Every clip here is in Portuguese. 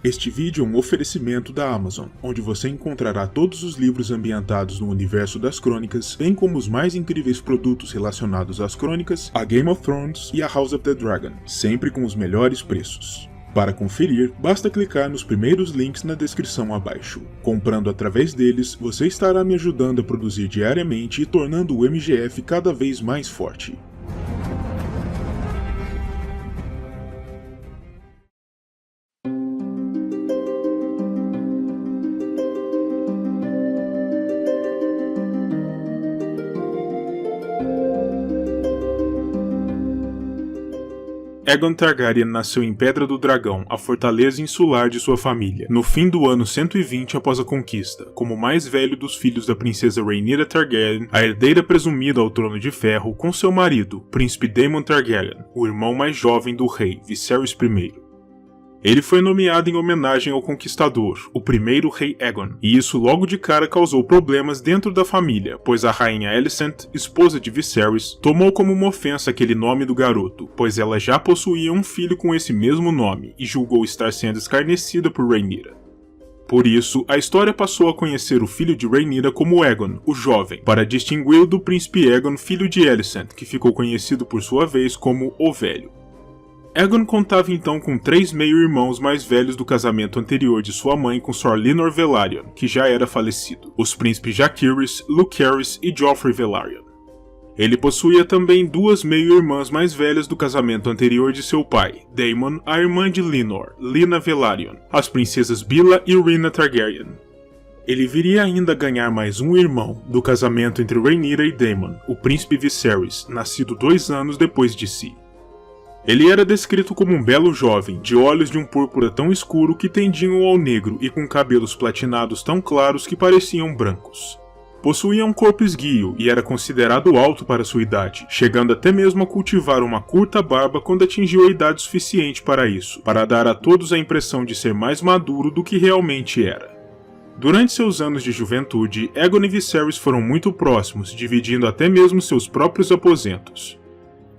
Este vídeo é um oferecimento da Amazon, onde você encontrará todos os livros ambientados no universo das crônicas, bem como os mais incríveis produtos relacionados às crônicas, a Game of Thrones e a House of the Dragon, sempre com os melhores preços. Para conferir, basta clicar nos primeiros links na descrição abaixo. Comprando através deles, você estará me ajudando a produzir diariamente e tornando o MGF cada vez mais forte. Aegon Targaryen nasceu em Pedra do Dragão, a fortaleza insular de sua família, no fim do ano 120 após a conquista, como o mais velho dos filhos da princesa Rhaenyra Targaryen, a herdeira presumida ao trono de ferro, com seu marido, príncipe Daemon Targaryen, o irmão mais jovem do rei, Viserys I. Ele foi nomeado em homenagem ao conquistador, o primeiro rei Aegon, e isso logo de cara causou problemas dentro da família, pois a rainha Alicent, esposa de Viserys, tomou como uma ofensa aquele nome do garoto, pois ela já possuía um filho com esse mesmo nome e julgou estar sendo escarnecida por Rhaenyra. Por isso, a história passou a conhecer o filho de Rhaenyra como Aegon, o jovem, para distingui-lo do príncipe Aegon, filho de Alicent, que ficou conhecido por sua vez como o Velho. Aegon contava então com 3 meio-irmãos mais velhos do casamento anterior de sua mãe com Sir Lyonor Velaryon, que já era falecido, os príncipes Jaehaerys, Lucerys e Joffrey Velaryon. Ele possuía também 2 meio-irmãs mais velhas do casamento anterior de seu pai, Daemon, a irmã de Lyonor, Lina Velaryon, as princesas Bylla e Rhaena Targaryen. Ele viria ainda a ganhar mais um irmão, do casamento entre Rhaenyra e Daemon, o príncipe Viserys, nascido 2 anos depois de si. Ele era descrito como um belo jovem, de olhos de um púrpura tão escuro que tendiam ao negro e com cabelos platinados tão claros que pareciam brancos. Possuía um corpo esguio e era considerado alto para sua idade, chegando até mesmo a cultivar uma curta barba quando atingiu a idade suficiente para isso, para dar a todos a impressão de ser mais maduro do que realmente era. Durante seus anos de juventude, Aegon e Viserys foram muito próximos, dividindo até mesmo seus próprios aposentos.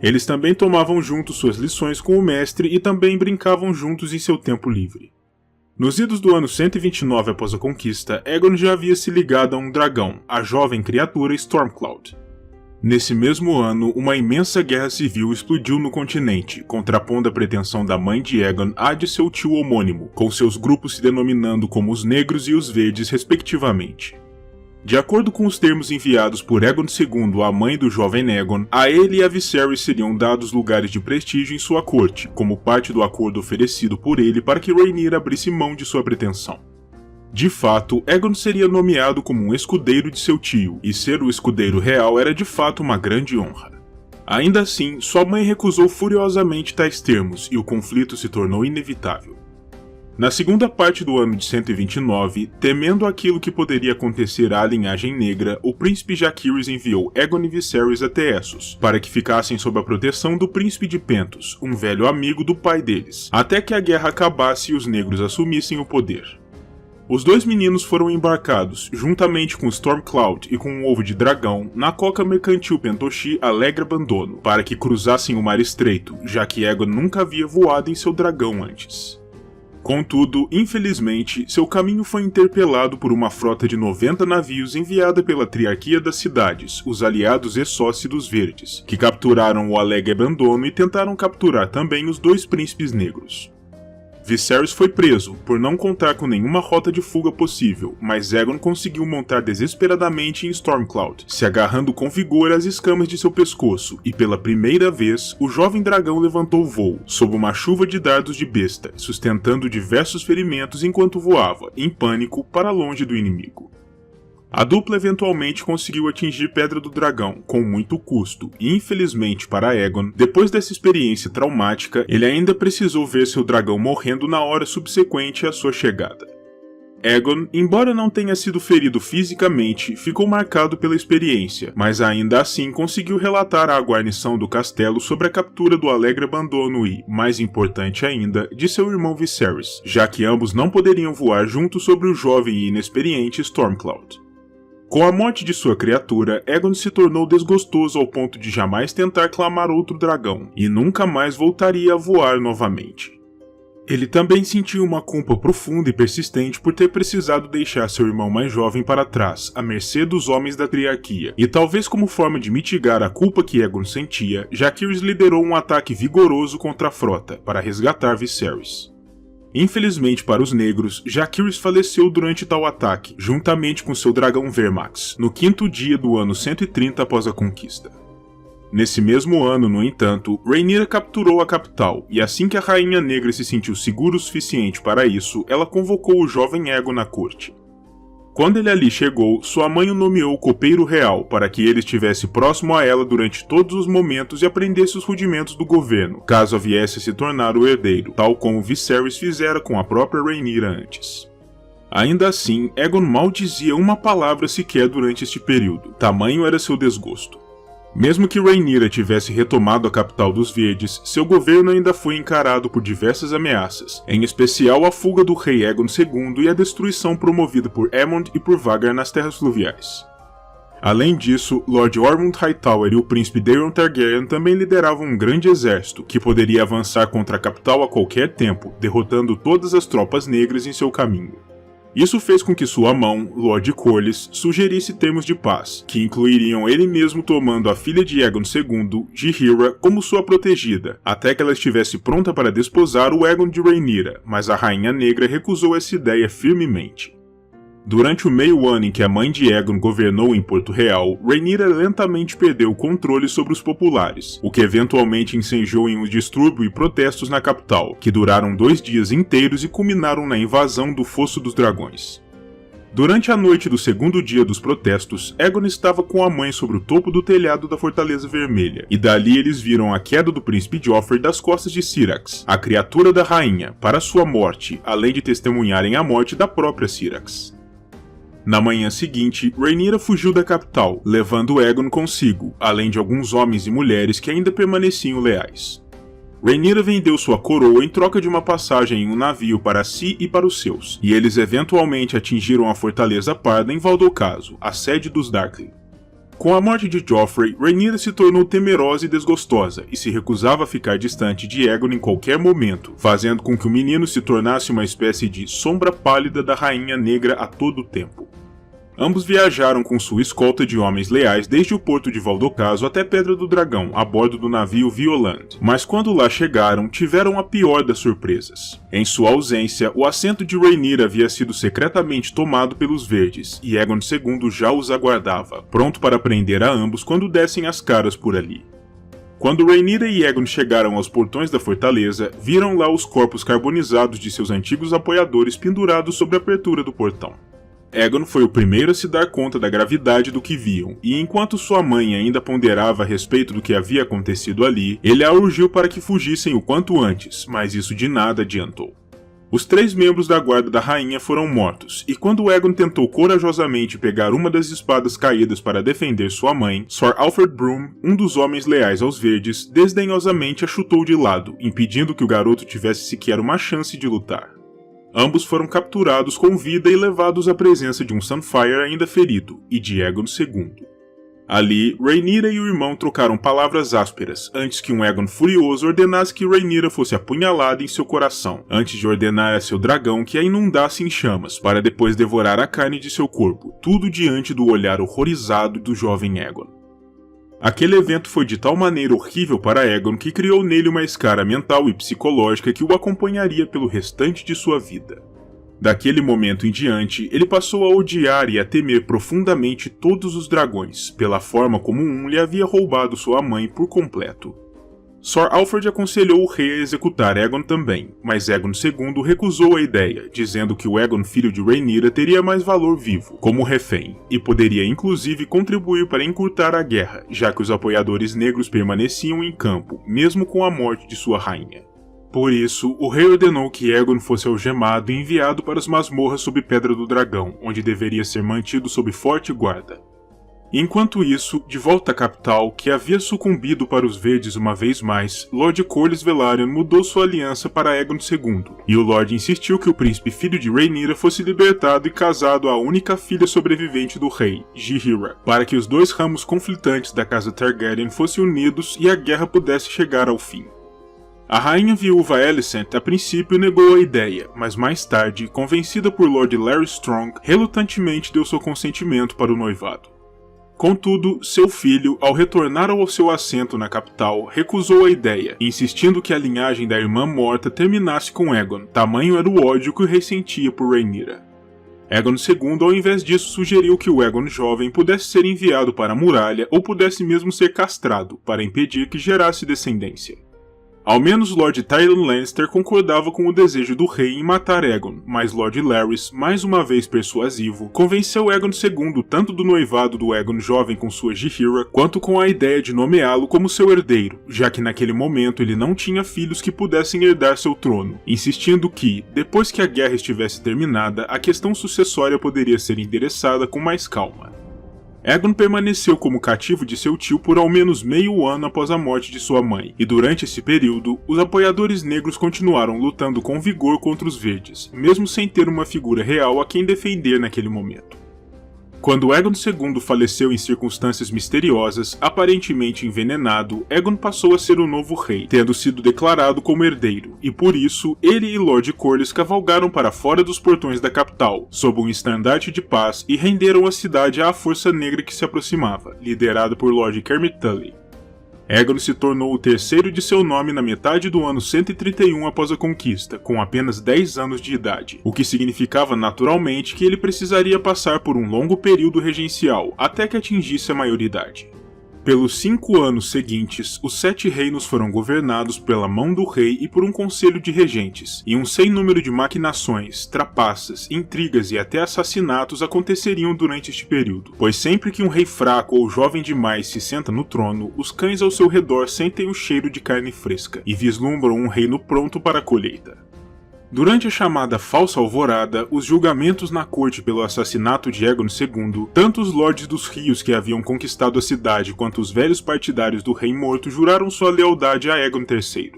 Eles também tomavam juntos suas lições com o mestre e também brincavam juntos em seu tempo livre. Nos idos do ano 129 após a conquista, Aegon já havia se ligado a um dragão, a jovem criatura Stormcloud. Nesse mesmo ano, uma imensa guerra civil explodiu no continente, contrapondo a pretensão da mãe de Aegon à de seu tio homônimo, com seus grupos se denominando como os Negros e os Verdes respectivamente. De acordo com os termos enviados por Aegon II à mãe do jovem Aegon, a ele e a Viserys seriam dados lugares de prestígio em sua corte, como parte do acordo oferecido por ele para que Rhaenyra abrisse mão de sua pretensão. De fato, Aegon seria nomeado como um escudeiro de seu tio, e ser o escudeiro real era de fato uma grande honra. Ainda assim, sua mãe recusou furiosamente tais termos, e o conflito se tornou inevitável. Na segunda parte do ano de 129, temendo aquilo que poderia acontecer à linhagem negra, o príncipe Jaehaerys enviou Aegon e Viserys até Essos, para que ficassem sob a proteção do príncipe de Pentos, um velho amigo do pai deles, até que a guerra acabasse e os negros assumissem o poder. Os 2 meninos foram embarcados, juntamente com Stormcloud e com um ovo de dragão, na coca mercantil Pentoshi Alegre Abandono, para que cruzassem o Mar Estreito, já que Aegon nunca havia voado em seu dragão antes. Contudo, infelizmente, seu caminho foi interpelado por uma frota de 90 navios enviada pela Triarquia das Cidades, os aliados Essócidos Verdes, que capturaram o Alegre Abandono e tentaram capturar também os 2 príncipes negros. Viserys foi preso, por não contar com nenhuma rota de fuga possível, mas Aegon conseguiu montar desesperadamente em Stormcloud, se agarrando com vigor às escamas de seu pescoço, e pela primeira vez, o jovem dragão levantou voo, sob uma chuva de dardos de besta, sustentando diversos ferimentos enquanto voava, em pânico, para longe do inimigo. A dupla eventualmente conseguiu atingir Pedra do Dragão, com muito custo, e infelizmente para Aegon, depois dessa experiência traumática, ele ainda precisou ver seu dragão morrendo na hora subsequente à sua chegada. Aegon, embora não tenha sido ferido fisicamente, ficou marcado pela experiência, mas ainda assim conseguiu relatar à guarnição do castelo sobre a captura do Alegre Abandono e, mais importante ainda, de seu irmão Viserys, já que ambos não poderiam voar juntos sobre o jovem e inexperiente Stormcloud. Com a morte de sua criatura, Aegon se tornou desgostoso ao ponto de jamais tentar clamar outro dragão, e nunca mais voltaria a voar novamente. Ele também sentiu uma culpa profunda e persistente por ter precisado deixar seu irmão mais jovem para trás, à mercê dos homens da triarquia, e talvez como forma de mitigar a culpa que Aegon sentia, Jaehaerys liderou um ataque vigoroso contra a frota, para resgatar Viserys. Infelizmente para os negros, Jaehaerys faleceu durante tal ataque, juntamente com seu dragão Vermax, no 5º dia do ano 130 após a conquista. Nesse mesmo ano, no entanto, Rhaenyra capturou a capital, e assim que a Rainha Negra se sentiu segura o suficiente para isso, ela convocou o jovem Aegon na corte. Quando ele ali chegou, sua mãe o nomeou copeiro real para que ele estivesse próximo a ela durante todos os momentos e aprendesse os rudimentos do governo, caso viesse a se tornar o herdeiro, tal como Viserys fizera com a própria Rhaenyra antes. Ainda assim, Aegon mal dizia uma palavra sequer durante este período, tamanho era seu desgosto. Mesmo que Rhaenyra tivesse retomado a capital dos Verdes, seu governo ainda foi encarado por diversas ameaças, em especial a fuga do rei Aegon II e a destruição promovida por Aemond e por Vhagar nas terras fluviais. Além disso, Lord Ormond Hightower e o príncipe Daemon Targaryen também lideravam um grande exército, que poderia avançar contra a capital a qualquer tempo, derrotando todas as tropas negras em seu caminho. Isso fez com que sua mão, Lord Corlys, sugerisse termos de paz, que incluiriam ele mesmo tomando a filha de Aegon II, Jaehaera, como sua protegida, até que ela estivesse pronta para desposar o Aegon de Rhaenyra, mas a Rainha Negra recusou essa ideia firmemente. Durante o meio ano em que a mãe de Aegon governou em Porto Real, Rhaenyra lentamente perdeu o controle sobre os populares, o que eventualmente incendiou em um distúrbio e protestos na capital, que duraram 2 dias inteiros e culminaram na invasão do Fosso dos Dragões. Durante a noite do 2º dia dos protestos, Aegon estava com a mãe sobre o topo do telhado da Fortaleza Vermelha, e dali eles viram a queda do príncipe Joffrey das costas de Syrax, a criatura da rainha, para sua morte, além de testemunharem a morte da própria Syrax. Na manhã seguinte, Rhaenyra fugiu da capital, levando Aegon consigo, além de alguns homens e mulheres que ainda permaneciam leais. Rhaenyra vendeu sua coroa em troca de uma passagem em um navio para si e para os seus, e eles eventualmente atingiram a Fortaleza Parda em Valdocaso, a sede dos Darkling. Com a morte de Joffrey, Rhaenyra se tornou temerosa e desgostosa, e se recusava a ficar distante de Aegon em qualquer momento, fazendo com que o menino se tornasse uma espécie de sombra pálida da Rainha Negra a todo tempo. Ambos viajaram com sua escolta de homens leais desde o porto de Valdocaso até Pedra do Dragão, a bordo do navio Violand, mas quando lá chegaram, tiveram a pior das surpresas. Em sua ausência, o assento de Rhaenyra havia sido secretamente tomado pelos Verdes, e Aegon II já os aguardava, pronto para prender a ambos quando dessem as caras por ali. Quando Rhaenyra e Aegon chegaram aos portões da fortaleza, viram lá os corpos carbonizados de seus antigos apoiadores pendurados sobre a abertura do portão. Aegon foi o primeiro a se dar conta da gravidade do que viam, e enquanto sua mãe ainda ponderava a respeito do que havia acontecido ali, ele a urgiu para que fugissem o quanto antes, mas isso de nada adiantou. Os 3 membros da guarda da rainha foram mortos, e quando Aegon tentou corajosamente pegar uma das espadas caídas para defender sua mãe, Sir Alfred Broom, um dos homens leais aos Verdes, desdenhosamente a chutou de lado, impedindo que o garoto tivesse sequer uma chance de lutar. Ambos foram capturados com vida e levados à presença de um Sunfyre ainda ferido, e de Aegon II. Ali, Rhaenyra e o irmão trocaram palavras ásperas, antes que um Aegon furioso ordenasse que Rhaenyra fosse apunhalada em seu coração, antes de ordenar a seu dragão que a inundasse em chamas, para depois devorar a carne de seu corpo, tudo diante do olhar horrorizado do jovem Aegon. Aquele evento foi de tal maneira horrível para Aegon que criou nele uma escara mental e psicológica que o acompanharia pelo restante de sua vida. Daquele momento em diante, ele passou a odiar e a temer profundamente todos os dragões, pela forma como um lhe havia roubado sua mãe por completo. Sir Alfred aconselhou o rei a executar Aegon também, mas Aegon II recusou a ideia, dizendo que o Aegon filho de Rhaenyra teria mais valor vivo, como refém, e poderia inclusive contribuir para encurtar a guerra, já que os apoiadores negros permaneciam em campo, mesmo com a morte de sua rainha. Por isso, o rei ordenou que Aegon fosse algemado e enviado para as masmorras sob Pedra do Dragão, onde deveria ser mantido sob forte guarda. Enquanto isso, de volta à capital, que havia sucumbido para os Verdes uma vez mais, Lord Corlys Velaryon mudou sua aliança para Aegon II, e o Lorde insistiu que o príncipe filho de Rhaenyra fosse libertado e casado à única filha sobrevivente do rei, Jaehaera, para que os 2 ramos conflitantes da casa Targaryen fossem unidos e a guerra pudesse chegar ao fim. A rainha viúva Alicent a princípio negou a ideia, mas mais tarde, convencida por Lord Larry Strong, relutantemente deu seu consentimento para o noivado. Contudo, seu filho, ao retornar ao seu assento na capital, recusou a ideia, insistindo que a linhagem da irmã morta terminasse com Aegon, tamanho era o ódio que o rei sentia por Rhaenyra. Aegon II, ao invés disso, sugeriu que o Aegon jovem pudesse ser enviado para a muralha ou pudesse mesmo ser castrado, para impedir que gerasse descendência. Ao menos Lord Tyrion Lannister concordava com o desejo do rei em matar Aegon, mas Lord Larys, mais uma vez persuasivo, convenceu Aegon II tanto do noivado do Aegon jovem com sua Rhaenyra, quanto com a ideia de nomeá-lo como seu herdeiro, já que naquele momento ele não tinha filhos que pudessem herdar seu trono, insistindo que, depois que a guerra estivesse terminada, a questão sucessória poderia ser endereçada com mais calma. Aegon permaneceu como cativo de seu tio por ao menos meio ano após a morte de sua mãe, e durante esse período, os apoiadores negros continuaram lutando com vigor contra os verdes, mesmo sem ter uma figura real a quem defender naquele momento. Quando Aegon II faleceu em circunstâncias misteriosas, aparentemente envenenado, Aegon passou a ser o novo rei, tendo sido declarado como herdeiro, e por isso, ele e Lord Corlys cavalgaram para fora dos portões da capital, sob um estandarte de paz e renderam a cidade à força negra que se aproximava, liderada por Lord Kermit Tully. Aegon se tornou o terceiro de seu nome na metade do ano 131 após a conquista, com apenas 10 anos de idade, o que significava naturalmente que ele precisaria passar por um longo período regencial, até que atingisse a maioridade. Pelos 5 anos seguintes, os 7 reinos foram governados pela mão do rei e por um conselho de regentes, e um sem número de maquinações, trapaças, intrigas e até assassinatos aconteceriam durante este período, pois sempre que um rei fraco ou jovem demais se senta no trono, os cães ao seu redor sentem o cheiro de carne fresca, e vislumbram um reino pronto para a colheita. Durante a chamada Falsa Alvorada, os julgamentos na corte pelo assassinato de Aegon II, tanto os lordes dos rios que haviam conquistado a cidade quanto os velhos partidários do rei morto juraram sua lealdade a Aegon III.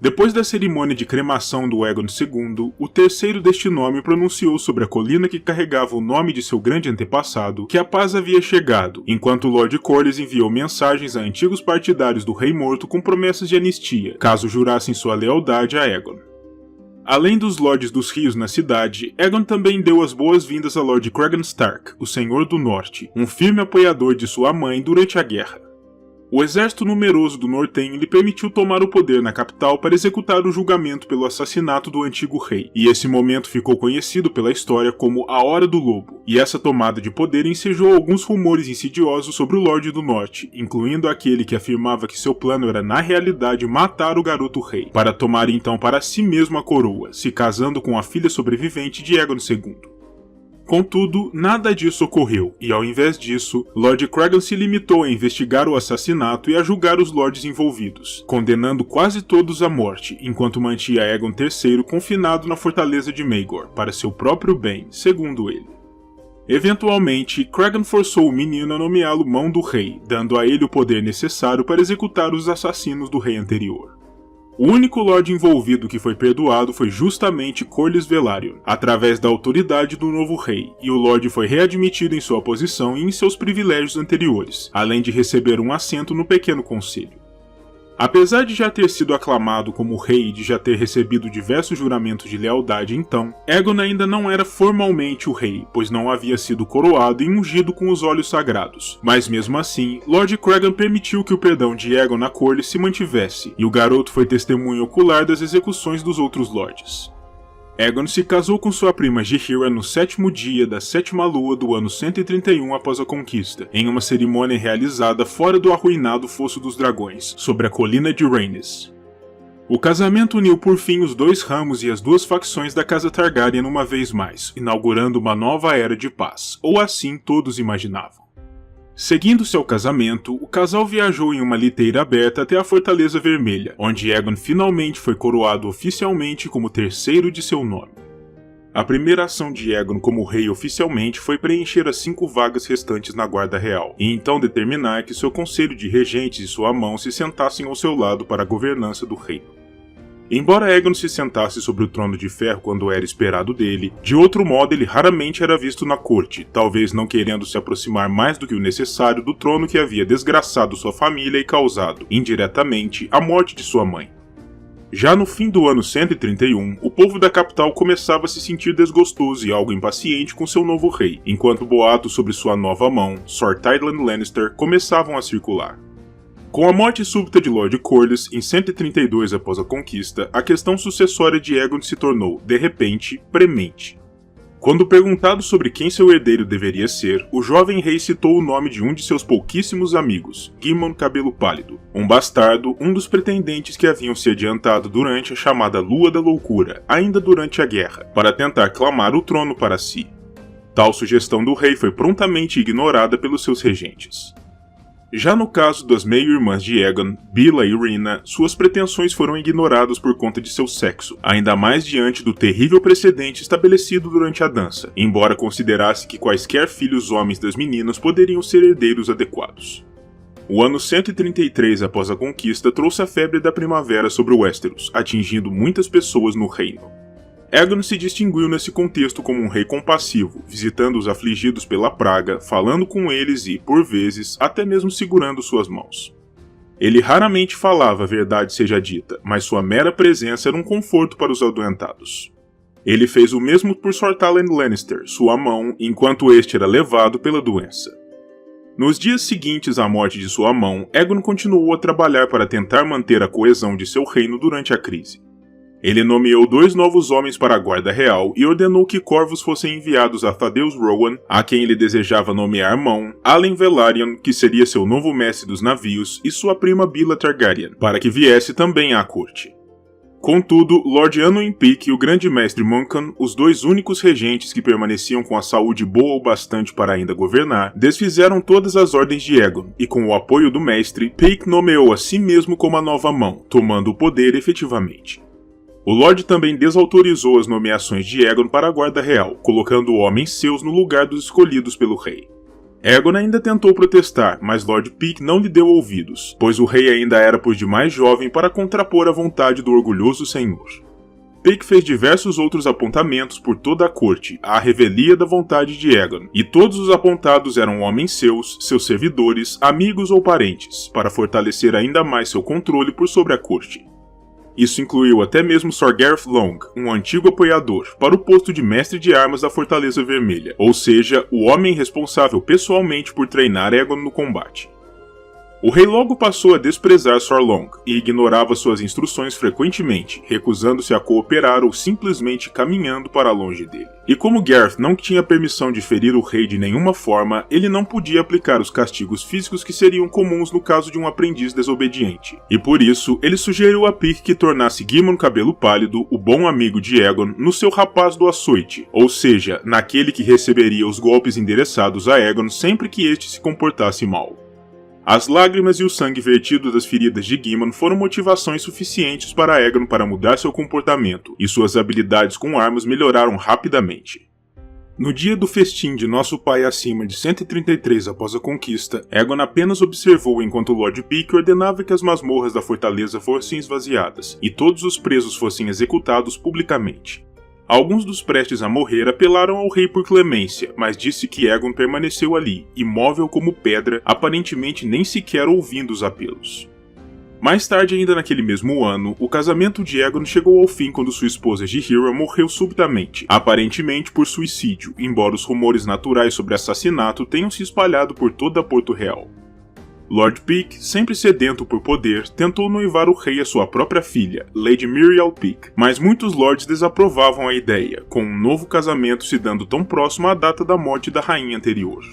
Depois da cerimônia de cremação do Aegon II, o terceiro deste nome pronunciou sobre a colina que carregava o nome de seu grande antepassado que a paz havia chegado, enquanto Lord Corlys enviou mensagens a antigos partidários do rei morto com promessas de anistia, caso jurassem sua lealdade a Aegon. Além dos Lordes dos Rios na cidade, Aegon também deu as boas-vindas a Lord Cregan Stark, o Senhor do Norte, um firme apoiador de sua mãe durante a guerra. O exército numeroso do Nortenho lhe permitiu tomar o poder na capital para executar o julgamento pelo assassinato do antigo rei, e esse momento ficou conhecido pela história como a Hora do Lobo, e essa tomada de poder ensejou alguns rumores insidiosos sobre o Lorde do Norte, incluindo aquele que afirmava que seu plano era na realidade matar o garoto rei, para tomar então para si mesmo a coroa, se casando com a filha sobrevivente de Aegon II. Contudo, nada disso ocorreu, e ao invés disso, Lord Cregan se limitou a investigar o assassinato e a julgar os lordes envolvidos, condenando quase todos à morte, enquanto mantinha Aegon III confinado na fortaleza de Maegor, para seu próprio bem, segundo ele. Eventualmente, Cregan forçou o menino a nomeá-lo Mão do Rei, dando a ele o poder necessário para executar os assassinos do rei anterior. O único Lorde envolvido que foi perdoado foi justamente Corlys Velaryon, através da autoridade do novo rei, e o Lorde foi readmitido em sua posição e em seus privilégios anteriores, além de receber um assento no pequeno conselho. Apesar de já ter sido aclamado como rei e de já ter recebido diversos juramentos de lealdade então, Aegon ainda não era formalmente o rei, pois não havia sido coroado e ungido com os olhos sagrados. Mas mesmo assim, Lord Cregan permitiu que o perdão de Aegon na corte se mantivesse, e o garoto foi testemunha ocular das execuções dos outros lordes. Aegon se casou com sua prima Rhaenyra no 7º dia da 7ª lua do ano 131 após a conquista, em uma cerimônia realizada fora do arruinado Fosso dos Dragões, sobre a colina de Rhaenys. O casamento uniu por fim os dois ramos e as duas facções da casa Targaryen uma vez mais, inaugurando uma nova era de paz, ou assim todos imaginavam. Seguindo seu casamento, o casal viajou em uma liteira aberta até a Fortaleza Vermelha, onde Aegon finalmente foi coroado oficialmente como terceiro de seu nome. A primeira ação de Aegon como rei oficialmente foi preencher as 5 vagas restantes na Guarda Real, e então determinar que seu conselho de regentes e sua mão se sentassem ao seu lado para a governança do reino. Embora Aegon se sentasse sobre o trono de ferro quando era esperado dele, de outro modo ele raramente era visto na corte, talvez não querendo se aproximar mais do que o necessário do trono que havia desgraçado sua família e causado, indiretamente, a morte de sua mãe. Já no fim do ano 131, o povo da capital começava a se sentir desgostoso e algo impaciente com seu novo rei, enquanto boatos sobre sua nova mão, Sir Tywin Lannister, começavam a circular. Com a morte súbita de Lord Corlys em 132 após a conquista, a questão sucessória de Aegon se tornou, de repente, premente. Quando perguntado sobre quem seu herdeiro deveria ser, o jovem rei citou o nome de um de seus pouquíssimos amigos, Ghaemon Cabelo Pálido, um bastardo, um dos pretendentes que haviam se adiantado durante a chamada Lua da Loucura, ainda durante a guerra, para tentar clamar o trono para si. Tal sugestão do rei foi prontamente ignorada pelos seus regentes. Já no caso das meio-irmãs de Aegon, Billa e Rhaena, suas pretensões foram ignoradas por conta de seu sexo, ainda mais diante do terrível precedente estabelecido durante a dança, embora considerasse que quaisquer filhos homens das meninas poderiam ser herdeiros adequados. O ano 133 após a conquista trouxe a febre da primavera sobre Westeros, atingindo muitas pessoas no reino. Aegon se distinguiu nesse contexto como um rei compassivo, visitando os afligidos pela praga, falando com eles e, por vezes, até mesmo segurando suas mãos. Ele raramente falava, a verdade seja dita, mas sua mera presença era um conforto para os adoentados. Ele fez o mesmo por Sir Tywin Lannister, sua mão, enquanto este era levado pela doença. Nos dias seguintes à morte de sua mão, Aegon continuou a trabalhar para tentar manter a coesão de seu reino durante a crise. Ele nomeou 2 novos homens para a guarda real e ordenou que corvos fossem enviados a Thaddeus Rowan, a quem ele desejava nomear mão, Allen Velaryon, que seria seu novo mestre dos navios, e sua prima Billa Targaryen, para que viesse também à corte. Contudo, Lord Anduin Pike e o grande mestre Montcalm, os 2 únicos regentes que permaneciam com a saúde boa o bastante para ainda governar, desfizeram todas as ordens de Aegon, e com o apoio do mestre, Pike nomeou a si mesmo como a nova mão, tomando o poder efetivamente. O Lorde também desautorizou as nomeações de Aegon para a guarda real, colocando homens seus no lugar dos escolhidos pelo rei. Aegon ainda tentou protestar, mas Lord Pike não lhe deu ouvidos, pois o rei ainda era por demais jovem para contrapor a vontade do orgulhoso senhor. Pike fez diversos outros apontamentos por toda a corte, à revelia da vontade de Aegon, e todos os apontados eram homens seus servidores, amigos ou parentes, para fortalecer ainda mais seu controle por sobre a corte. Isso incluiu até mesmo Sir Gareth Long, um antigo apoiador, para o posto de mestre de armas da Fortaleza Vermelha, ou seja, o homem responsável pessoalmente por treinar Aegon no combate. O rei logo passou a desprezar Sir Long e ignorava suas instruções frequentemente, recusando-se a cooperar ou simplesmente caminhando para longe dele. E como Gareth não tinha permissão de ferir o rei de nenhuma forma, ele não podia aplicar os castigos físicos que seriam comuns no caso de um aprendiz desobediente. E por isso, ele sugeriu a Pike que tornasse Ghaemon Cabelo Pálido, o bom amigo de Aegon, no seu rapaz do açoite, ou seja, naquele que receberia os golpes endereçados a Aegon sempre que este se comportasse mal. As lágrimas e o sangue vertido das feridas de Ghaemon foram motivações suficientes para Aegon para mudar seu comportamento, e suas habilidades com armas melhoraram rapidamente. No dia do festim de nosso pai acima de 133 após a conquista, Aegon apenas observou enquanto Lord Pike ordenava que as masmorras da fortaleza fossem esvaziadas, e todos os presos fossem executados publicamente. Alguns dos prestes a morrer apelaram ao rei por clemência, mas disse que Aegon permaneceu ali, imóvel como pedra, aparentemente nem sequer ouvindo os apelos. Mais tarde ainda naquele mesmo ano, o casamento de Aegon chegou ao fim quando sua esposa Jaehaera morreu subitamente, aparentemente por suicídio, embora os rumores naturais sobre assassinato tenham se espalhado por toda a Porto Real. Lord Pike, sempre sedento por poder, tentou noivar o rei a sua própria filha, Lady Muriel Pike, mas muitos lords desaprovavam a ideia, com um novo casamento se dando tão próximo à data da morte da rainha anterior.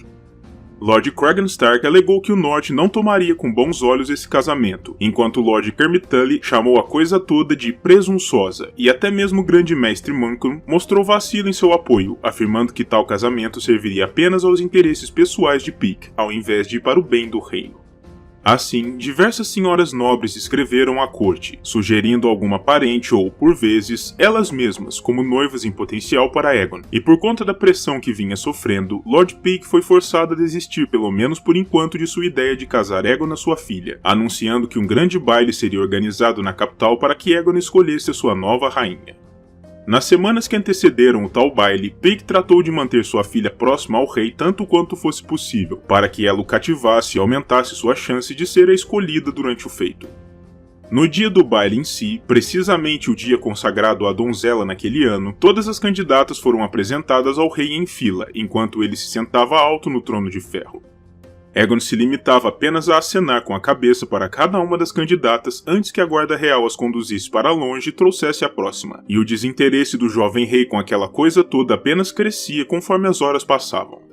Lord Cragan Stark alegou que o Norte não tomaria com bons olhos esse casamento, enquanto Lord Kermit Tully chamou a coisa toda de presunçosa, e até mesmo o grande mestre Montcalm mostrou vacilo em seu apoio, afirmando que tal casamento serviria apenas aos interesses pessoais de Pike, ao invés de ir para o bem do reino. Assim, diversas senhoras nobres escreveram à corte, sugerindo alguma parente ou, por vezes, elas mesmas como noivas em potencial para Aegon, e por conta da pressão que vinha sofrendo, Lord Pike foi forçado a desistir pelo menos por enquanto de sua ideia de casar Aegon a sua filha, anunciando que um grande baile seria organizado na capital para que Aegon escolhesse a sua nova rainha. Nas semanas que antecederam o tal baile, Pike tratou de manter sua filha próxima ao rei tanto quanto fosse possível, para que ela o cativasse e aumentasse sua chance de ser a escolhida durante o feito. No dia do baile em si, precisamente o dia consagrado à donzela naquele ano, todas as candidatas foram apresentadas ao rei em fila, enquanto ele se sentava alto no trono de ferro. Aegon se limitava apenas a acenar com a cabeça para cada uma das candidatas antes que a guarda real as conduzisse para longe e trouxesse a próxima, e o desinteresse do jovem rei com aquela coisa toda apenas crescia conforme as horas passavam.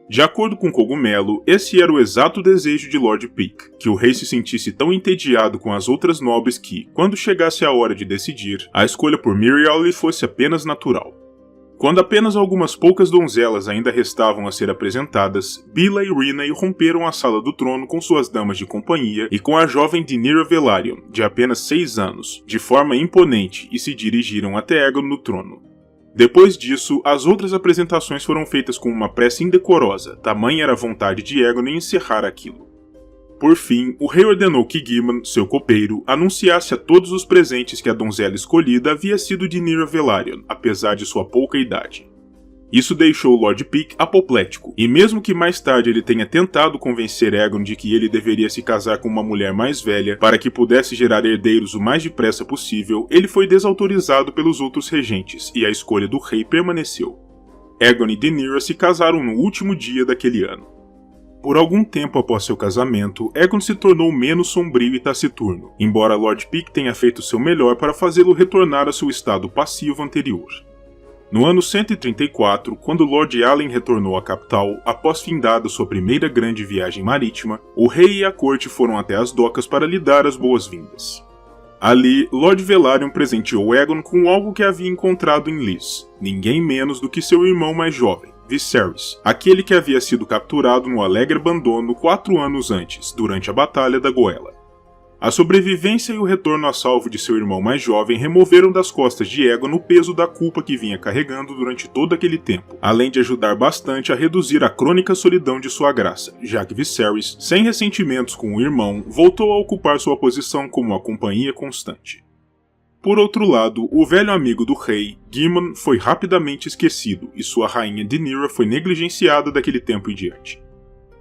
De acordo com Cogumelo, esse era o exato desejo de Lord Pyke, que o rei se sentisse tão entediado com as outras nobres que, quando chegasse a hora de decidir, a escolha por Míriel lhe fosse apenas natural. Quando apenas algumas poucas donzelas ainda restavam a ser apresentadas, Bila e Rina irromperam a sala do trono com suas damas de companhia e com a jovem Rhaenyra Velaryon, de apenas 6 anos, de forma imponente, e se dirigiram até Aegon no trono. Depois disso, as outras apresentações foram feitas com uma pressa indecorosa, tamanha era a vontade de Aegon em encerrar aquilo. Por fim, o rei ordenou que Gyman, seu copeiro, anunciasse a todos os presentes que a donzela escolhida havia sido Rhaenyra Velaryon, apesar de sua pouca idade. Isso deixou Lord Pyke apoplético, e mesmo que mais tarde ele tenha tentado convencer Aegon de que ele deveria se casar com uma mulher mais velha para que pudesse gerar herdeiros o mais depressa possível, ele foi desautorizado pelos outros regentes, e a escolha do rei permaneceu. Aegon e Rhaenyra se casaram no último dia daquele ano. Por algum tempo após seu casamento, Aegon se tornou menos sombrio e taciturno, embora Lord Pyke tenha feito seu melhor para fazê-lo retornar a seu estado passivo anterior. No ano 134, quando Lord Allen retornou à capital, após findada sua primeira grande viagem marítima, o rei e a corte foram até as docas para lhe dar as boas-vindas. Ali, Lord Velaryon presenteou Aegon com algo que havia encontrado em Lys, ninguém menos do que seu irmão mais jovem, Viserys, aquele que havia sido capturado no alegre abandono 4 anos antes, durante a Batalha da Goela. A sobrevivência e o retorno a salvo de seu irmão mais jovem removeram das costas de Aegon o peso da culpa que vinha carregando durante todo aquele tempo, além de ajudar bastante a reduzir a crônica solidão de sua graça, já que Viserys, sem ressentimentos com o irmão, voltou a ocupar sua posição como a companhia constante. Por outro lado, o velho amigo do rei, Gyman, foi rapidamente esquecido e sua rainha Rhaenyra foi negligenciada daquele tempo em diante.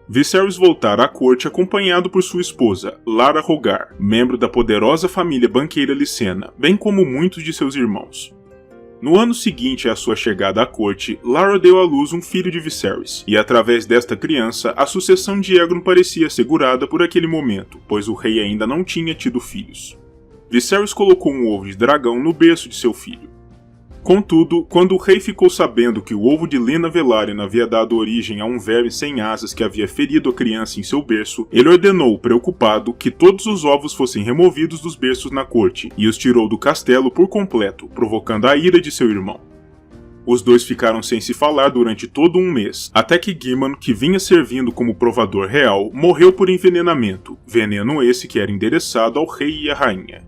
Viserys voltara à corte acompanhado por sua esposa, Lara Rogar, membro da poderosa família banqueira Lycena, bem como muitos de seus irmãos. No ano seguinte à sua chegada à corte, Lara deu à luz um filho de Viserys, e através desta criança, a sucessão de Aegon parecia assegurada por aquele momento, pois o rei ainda não tinha tido filhos. Viserys colocou um ovo de dragão no berço de seu filho. Contudo, quando o rei ficou sabendo que o ovo de Lena Velaryon havia dado origem a um verme sem asas que havia ferido a criança em seu berço, ele ordenou, preocupado, que todos os ovos fossem removidos dos berços na corte, e os tirou do castelo por completo, provocando a ira de seu irmão. Os dois ficaram sem se falar durante todo um mês, até que Gyman, que vinha servindo como provador real, morreu por envenenamento, veneno esse que era endereçado ao rei e à rainha.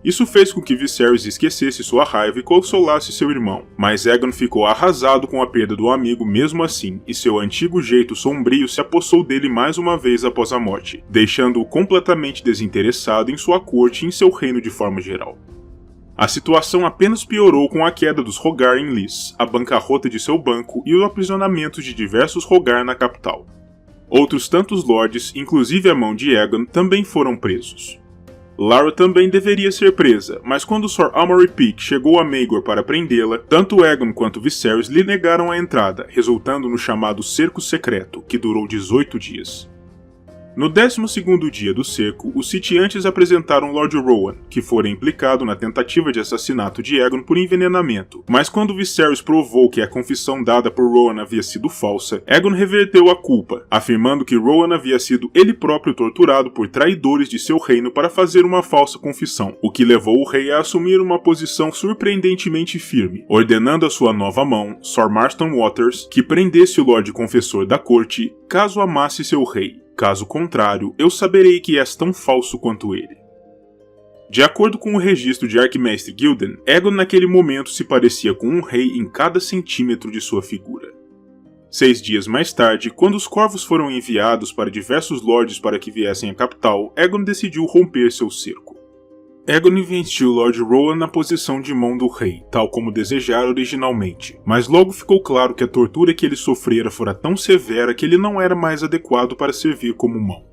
Isso fez com que Viserys esquecesse sua raiva e consolasse seu irmão, mas Aegon ficou arrasado com a perda do amigo mesmo assim, e seu antigo jeito sombrio se apossou dele mais uma vez após a morte, deixando-o completamente desinteressado em sua corte e em seu reino de forma geral. A situação apenas piorou com a queda dos Rogar em Lys, a bancarrota de seu banco e o aprisionamento de diversos Rogar na capital. Outros tantos lords, inclusive a mão de Aegon, também foram presos. Lara também deveria ser presa, mas quando Sir Amory Pyke chegou a Maegor para prendê-la, tanto Aegon quanto Viserys lhe negaram a entrada, resultando no chamado Cerco Secreto, que durou 18 dias. No 12º dia do cerco, os sitiantes apresentaram Lord Rowan, que fora implicado na tentativa de assassinato de Aegon por envenenamento, mas quando Viserys provou que a confissão dada por Rowan havia sido falsa, Aegon reverteu a culpa, afirmando que Rowan havia sido ele próprio torturado por traidores de seu reino para fazer uma falsa confissão, o que levou o rei a assumir uma posição surpreendentemente firme, ordenando a sua nova mão, Sir Marston Waters, que prendesse o Lorde Confessor da corte, caso amasse seu rei. Caso contrário, eu saberei que és tão falso quanto ele. De acordo com o registro de Arquimestre Gilden, Aegon naquele momento se parecia com um rei em cada centímetro de sua figura. 6 dias mais tarde, quando os corvos foram enviados para diversos lordes para que viessem à capital, Aegon decidiu romper seu cerco. Aegon investiu Lord Rowan na posição de mão do rei, tal como desejara originalmente, mas logo ficou claro que a tortura que ele sofrera fora tão severa que ele não era mais adequado para servir como mão.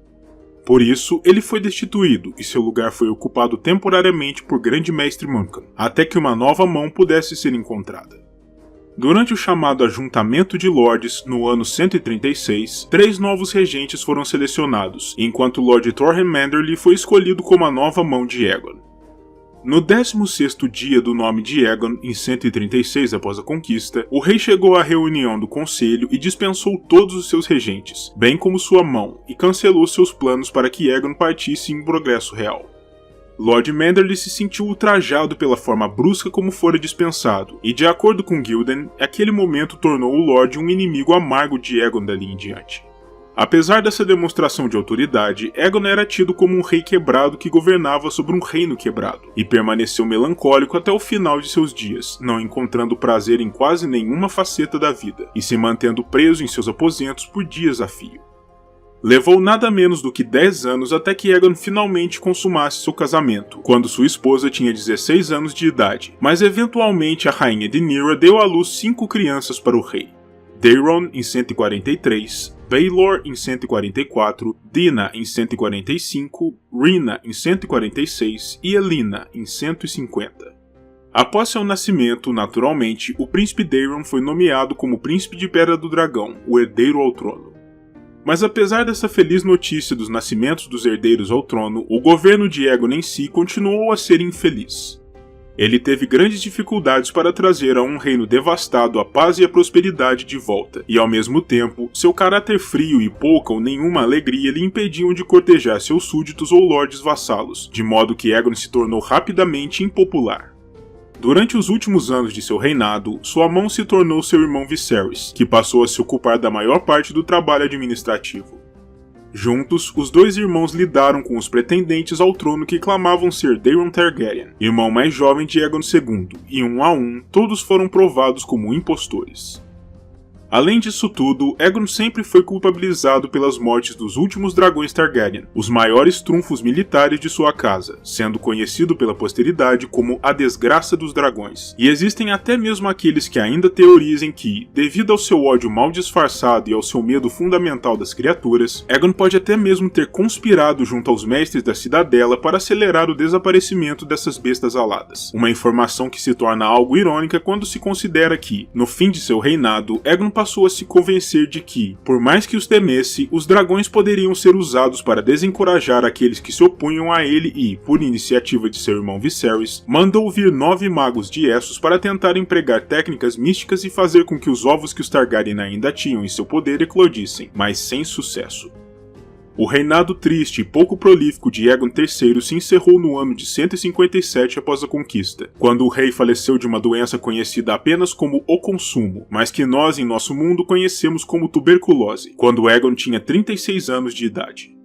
Por isso, ele foi destituído e seu lugar foi ocupado temporariamente por Grande Mestre Muncan, até que uma nova mão pudesse ser encontrada. Durante o chamado Ajuntamento de Lordes, no ano 136, 3 novos regentes foram selecionados, enquanto Lord Thorhen Manderly foi escolhido como a nova mão de Aegon. No 16º dia do nome de Aegon, em 136 após a conquista, o rei chegou à reunião do conselho e dispensou todos os seus regentes, bem como sua mão, e cancelou seus planos para que Aegon partisse em progresso real. Lord Manderly se sentiu ultrajado pela forma brusca como fora dispensado, e de acordo com Gilden, aquele momento tornou o Lorde um inimigo amargo de Aegon dali em diante. Apesar dessa demonstração de autoridade, Aegon era tido como um rei quebrado que governava sobre um reino quebrado, e permaneceu melancólico até o final de seus dias, não encontrando prazer em quase nenhuma faceta da vida, e se mantendo preso em seus aposentos por dias a fio. Levou nada menos do que 10 anos até que Aegon finalmente consumasse seu casamento, quando sua esposa tinha 16 anos de idade, mas eventualmente a rainha de Nira deu à luz 5 crianças para o rei. Daeron em 143, Baelor em 144, Dina em 145, Rina em 146 e Elina em 150. Após seu nascimento, naturalmente, o príncipe Daeron foi nomeado como príncipe de Pedra do Dragão, o herdeiro ao trono. Mas apesar dessa feliz notícia dos nascimentos dos herdeiros ao trono, o governo de Aegon em si continuou a ser infeliz. Ele teve grandes dificuldades para trazer a um reino devastado a paz e a prosperidade de volta, e ao mesmo tempo, seu caráter frio e pouca ou nenhuma alegria lhe impediam de cortejar seus súditos ou lordes vassalos, de modo que Aegon se tornou rapidamente impopular. Durante os últimos anos de seu reinado, sua mão se tornou seu irmão Viserys, que passou a se ocupar da maior parte do trabalho administrativo. Juntos, os dois irmãos lidaram com os pretendentes ao trono que clamavam ser Daeron Targaryen, irmão mais jovem de Aegon II, e um a um, todos foram provados como impostores. Além disso tudo, Aegon sempre foi culpabilizado pelas mortes dos últimos dragões Targaryen, os maiores trunfos militares de sua casa, sendo conhecido pela posteridade como a Desgraça dos Dragões. E existem até mesmo aqueles que ainda teorizem que, devido ao seu ódio mal disfarçado e ao seu medo fundamental das criaturas, Aegon pode até mesmo ter conspirado junto aos mestres da Cidadela para acelerar o desaparecimento dessas bestas aladas. Uma informação que se torna algo irônica quando se considera que, no fim de seu reinado, Aegon passou a se convencer de que, por mais que os temesse, os dragões poderiam ser usados para desencorajar aqueles que se opunham a ele e, por iniciativa de seu irmão Viserys, mandou vir 9 magos de Essos para tentar empregar técnicas místicas e fazer com que os ovos que os Targaryen ainda tinham em seu poder eclodissem, mas sem sucesso. O reinado triste e pouco prolífico de Aegon III se encerrou no ano de 157 após a conquista, quando o rei faleceu de uma doença conhecida apenas como o consumo, mas que nós em nosso mundo conhecemos como tuberculose, quando Aegon tinha 36 anos de idade.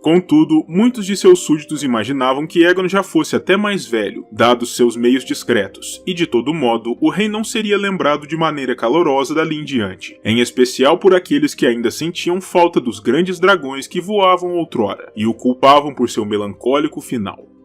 Contudo, muitos de seus súditos imaginavam que Aegon já fosse até mais velho, dados seus meios discretos, e de todo modo, o rei não seria lembrado de maneira calorosa dali em diante, em especial por aqueles que ainda sentiam falta dos grandes dragões que voavam outrora, e o culpavam por seu melancólico final.